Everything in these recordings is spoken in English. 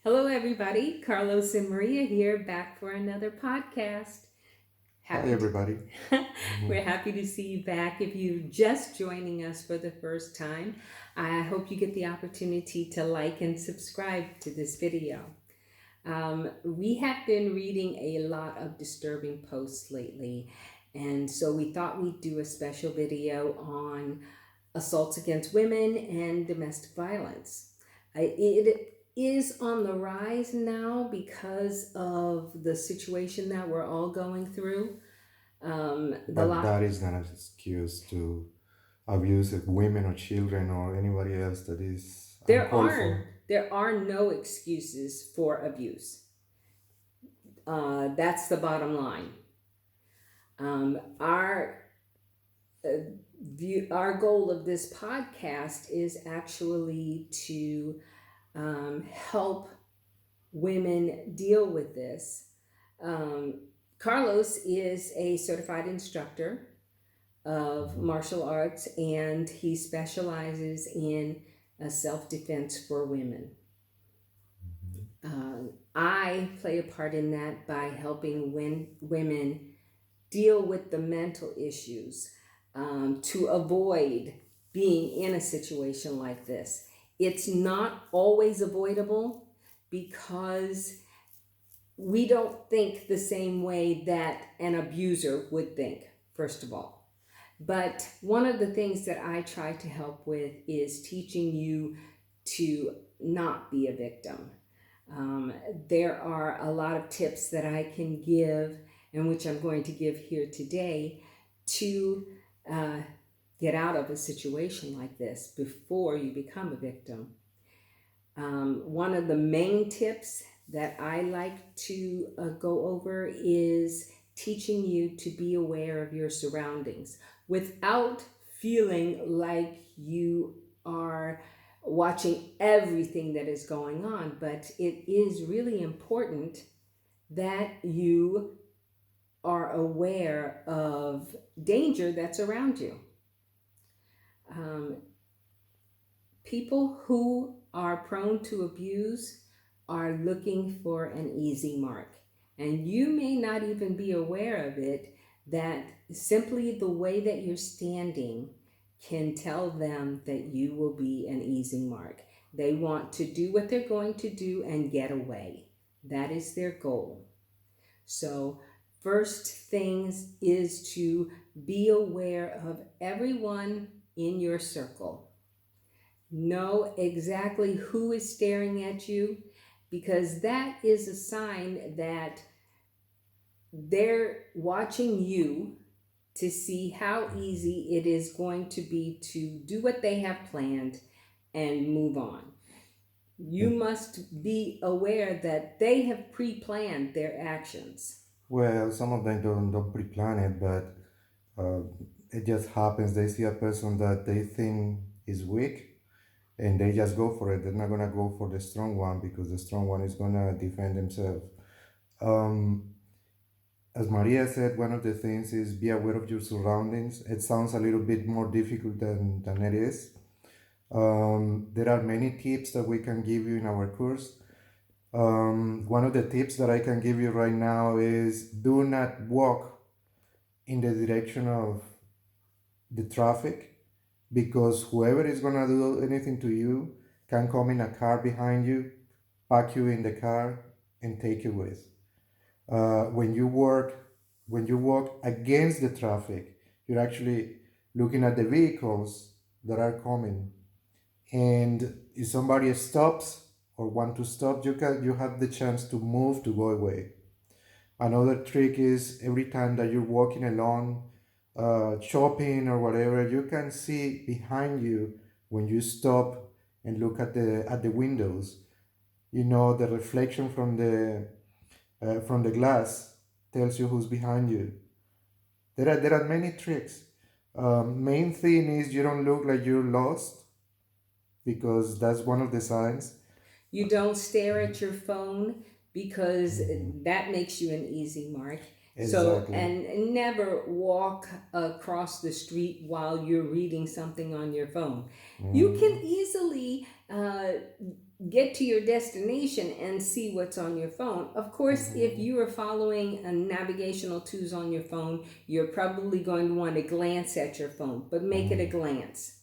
Hello, everybody. Carlos and Maria here, back for another podcast. Hi, Happy everybody. to, Mhm. we're happy to see you back. If you're just joining us for the first time, I hope you get the opportunity to like and subscribe to this video. We have been reading a lot of disturbing posts lately, and so we thought we'd do a special video on assaults against women and domestic violence. It is on the rise now because of the situation that we're all going through. The But lot that is not an excuse to abuse of women or children or anybody else that is there uncalled are for. there are no excuses for abuse. That's the bottom line. Our our goal of this podcast is actually to help women deal with this. Um, Carlos is a certified instructor of Mhm. martial arts and he specializes in self defense for women. Mhm. I play a part in that by helping women deal with the mental issues to avoid being in a situation like this. It's not always avoidable because we don't think the same way that an abuser would think, first of all. But one of the things that I try to help with is teaching you to not be a victim. Um, there are a lot of tips that I can give, and which I'm going to give here today, to uh, get out of a situation like this before you become a victim. One of the main tips that I like to go over is teaching you to be aware of your surroundings without feeling like you are watching everything that is going on. But it is really important that you are aware of danger that's around you. Um, People who are prone to abuse are looking for an easy mark. And you may not even be aware of it, that simply the way that you're standing can tell them that you will be an easy mark. They want to do what they're going to do and get away. That is their goal. So, first things is to be aware of everyone in your circle. Know exactly who is staring at you because that is a sign that they're watching you to see how easy it is going to be to do what they have planned and move on. You And, must be aware that they have pre planned their actions. well, some of them don't pre-plan it, but uh, it just happens. They see a person that they think is weak, and they just go for it. They're not gonna go for the strong one because the strong one is gonna defend themselves. Um, as Maria said, one of the things is be aware of your surroundings. It sounds a little bit more difficult than it is. There are many tips that we can give you in our course. One of the tips that I can give you right now is do not walk in the direction of the traffic because whoever is going to do anything to you can come in a car behind you, pack you in the car, and take you with. When you work, when you walk against the traffic, you're actually looking at the vehicles that are coming. And if somebody stops or want to stop, you have the chance to move to go away. Another trick is every time that you're walking along, shopping or whatever, you can see behind you when you stop and look at the windows. You know the reflection from the glass tells you who's behind you. There are many tricks. Main thing is you don't look like you're lost because that's one of the signs. You don't stare at your phone because Mhm. that makes you an easy mark. So, Exactly. and never walk across the street while you're reading something on your phone. You can Mhm. easily get to your destination and see what's on your phone. Of course, if Mhm. you are following a navigational tools on your phone, you're probably going to want to glance at your phone, but make it a Mhm. glance,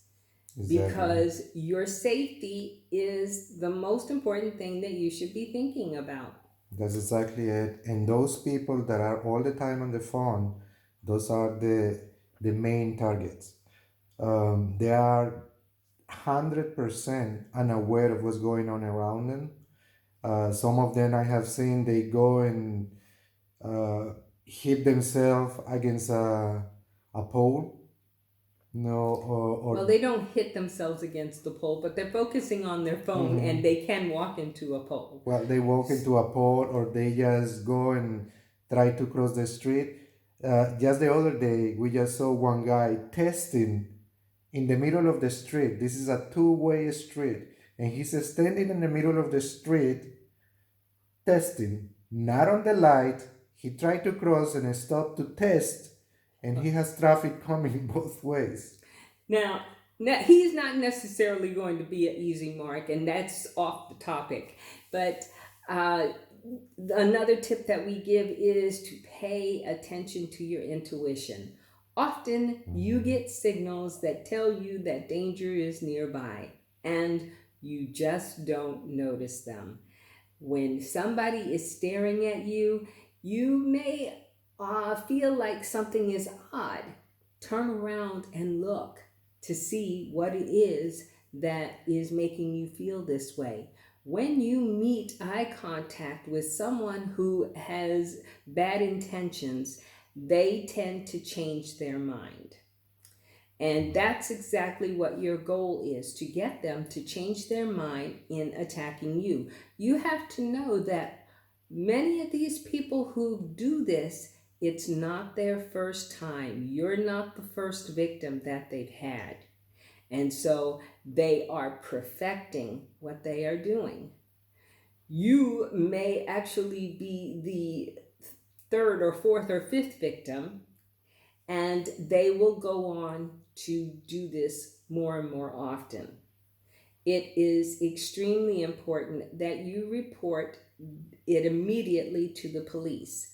Exactly. because your safety is the most important thing that you should be thinking about. That's exactly it. And those people that are all the time on the phone, those are the main targets. They are 100% unaware of what's going on around them. Some of them I have seen they go and uh, hit themselves against a pole, Well, or they don't hit themselves against the pole, but they're focusing on their phone and Mhm. they can walk into a pole. Well, they walk into a pole or they just go and try to cross the street. Just the other day, we just saw one guy testing in the middle of the street. This is a two-way street, and he's standing in the middle of the street testing, not on the light. He tried to cross and stopped to test, and he has traffic coming both ways. Now, he's not necessarily going to be an easy mark, and that's off the topic. But uh, another tip that we give is to pay attention to your intuition. Often you Mhm. get signals that tell you that danger is nearby, and you just don't notice them. When somebody is staring at you, you may feel like something is odd. Turn around and look to see what it is that is making you feel this way. When you meet eye contact with someone who has bad intentions, they tend to change their mind. And that's exactly what your goal is, to get them to change their mind in attacking you. You have to know that many of these people who do this, it's not their first time. You're not the first victim that they've had. And so they are perfecting what they are doing. You may actually be the third or fourth or fifth victim, and they will go on to do this more and more often. It is extremely important that you report it immediately to the police.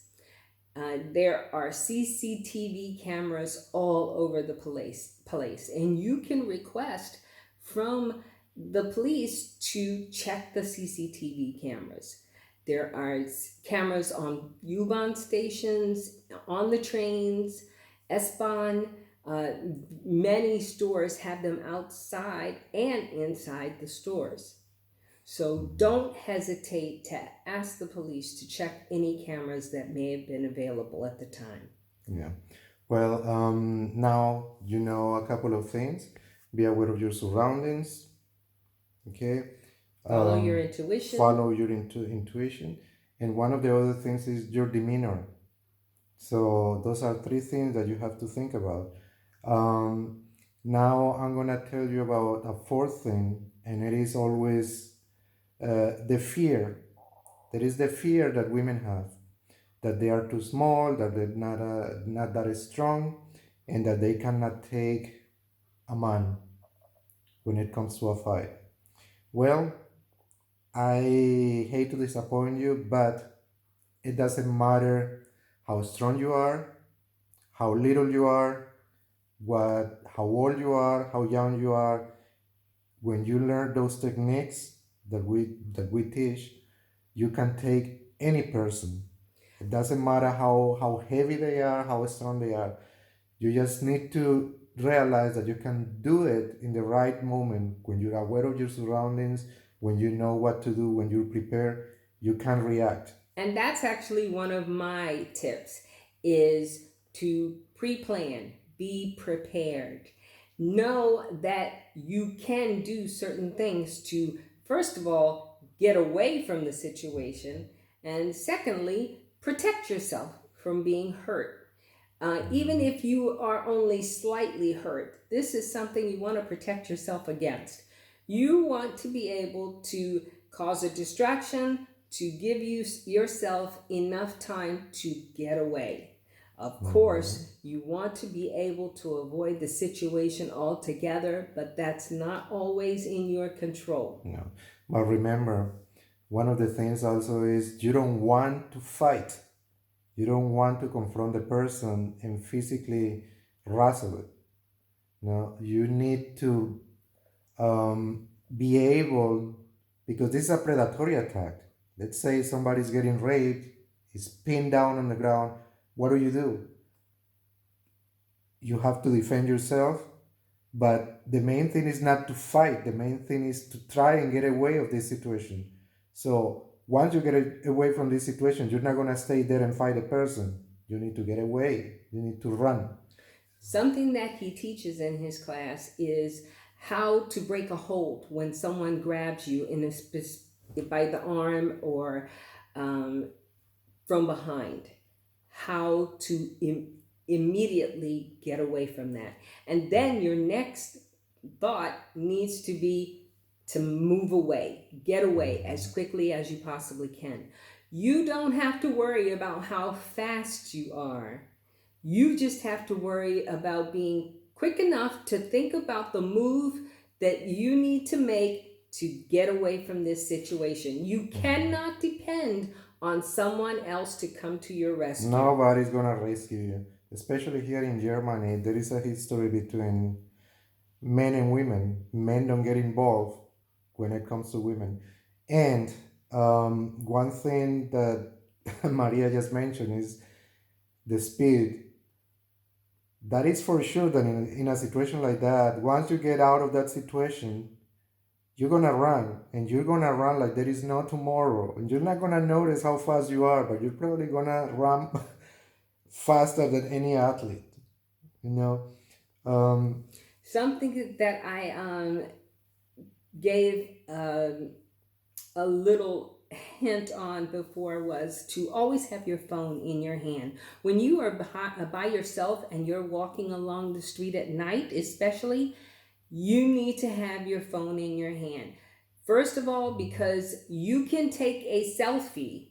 There are CCTV cameras all over the place, and you can request from the police to check the CCTV cameras. There are cameras on U-Bahn stations, on the trains, S-Bahn. Uh, Many stores have them outside and inside the stores. So don't hesitate to ask the police to check any cameras that may have been available at the time. Yeah. Well, now you know a couple of things. Be aware of your surroundings. Okay. Follow your Um, intuition. Follow your intuition, and one of the other things is your demeanor. So those are three things that you have to think about. Um, Now I'm gonna tell you about a fourth thing, and it is always the fear. There is the fear that women have, that they are too small, that they're not that strong, and that they cannot take a man when it comes to a fight. Well, I hate to disappoint you, but it doesn't matter how strong you are, how little you are, how old you are, how young you are. When you learn those techniques that we teach, you can take any person. It doesn't matter how heavy they are, how strong they are. You just need to realize that you can do it in the right moment when you're aware of your surroundings, when you know what to do, when you're prepared, you can react. And that's actually one of my tips, is to pre-plan, be prepared. Know that you can do certain things to, first of all, get away from the situation, and secondly, protect yourself from being hurt. Even Mhm. if you are only slightly hurt, this is something you want to protect yourself against. You want to be able to cause a distraction to give yourself enough time to get away. Of Mhm. course, you want to be able to avoid the situation altogether, but that's not always in your control. No. But remember, one of the things also is you don't want to fight. You don't want to confront the person and physically wrestle it. No, you need to be able, because this is a predatory attack. Let's say somebody's getting raped, is pinned down on the ground. What do? You have to defend yourself, but the main thing is not to fight. The main thing is to try and get away of this situation. So once you get away from this situation, you're not going to stay there and fight a person. You need to get away. You need to run. Something that he teaches in his class is how to break a hold when someone grabs you in by the arm or um, from behind. How to immediately get away from that. And then your next thought needs to be to move away, get away as quickly as you possibly can. You don't have to worry about how fast you are. You just have to worry about being quick enough to think about the move that you need to make to get away from this situation. You cannot depend on someone else to come to your rescue. Nobody's going to rescue you. Especially here in Germany, there is a history between men and women. Men don't get involved when it comes to women. And one thing that Maria just mentioned is the speed. That is for sure that in a situation like that, once you get out of that situation, you're gonna run and you're gonna run like there is no tomorrow. And you're not gonna notice how fast you are, but you're probably gonna run faster than any athlete, you know. Um, Something that I gave a little hint on before was to always have your phone in your hand. When you are by yourself and you're walking along the street at night, especially, you need to have your phone in your hand. First of all, because you can take a selfie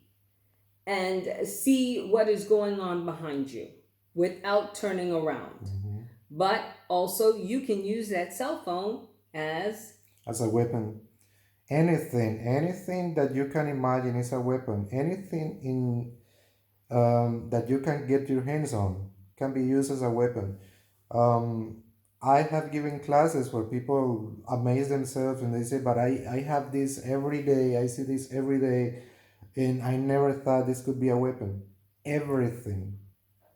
and see what is going on behind you without turning around. mhm. But also, you can use that cell phone As a weapon. Anything that you can imagine is a weapon. Anything in that you can get your hands on can be used as a weapon. Um, I have given classes where people amaze themselves and they say, but I have this every day, I see this every day, and I never thought this could be a weapon. Everything,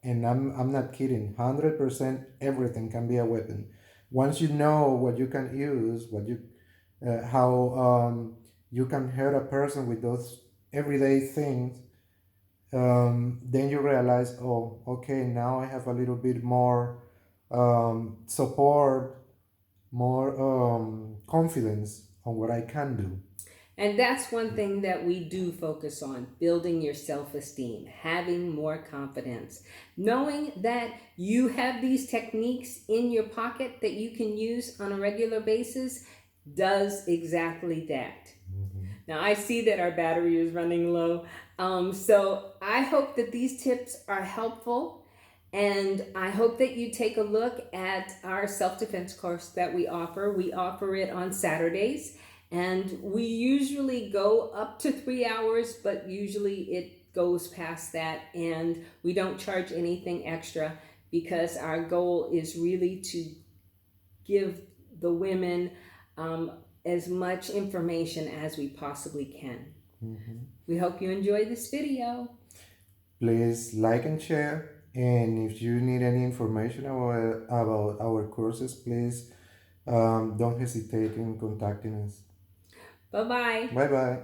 and I'm not kidding, 100% everything can be a weapon. Once you know what you can use, how you can hurt a person with those everyday things, then you realize, oh, okay, now I have a little bit more support, more confidence on what I can do. and that's one thing that we do focus on, building your self esteem, having more confidence. Knowing that you have these techniques in your pocket that you can use on a regular basis does exactly that. Mhm. Now, I see that our battery is running low. So I hope that these tips are helpful. And I hope that you take a look at our self defense course that we offer. We offer it on Saturdays, and we usually go up to 3 hours, but usually it goes past that. And we don't charge anything extra because our goal is really to give the women as much information as we possibly can. Mhm. We hope you enjoy this video. Please like and share. And if you need any information about our courses, please don't hesitate in contacting us. Bye bye. Bye bye.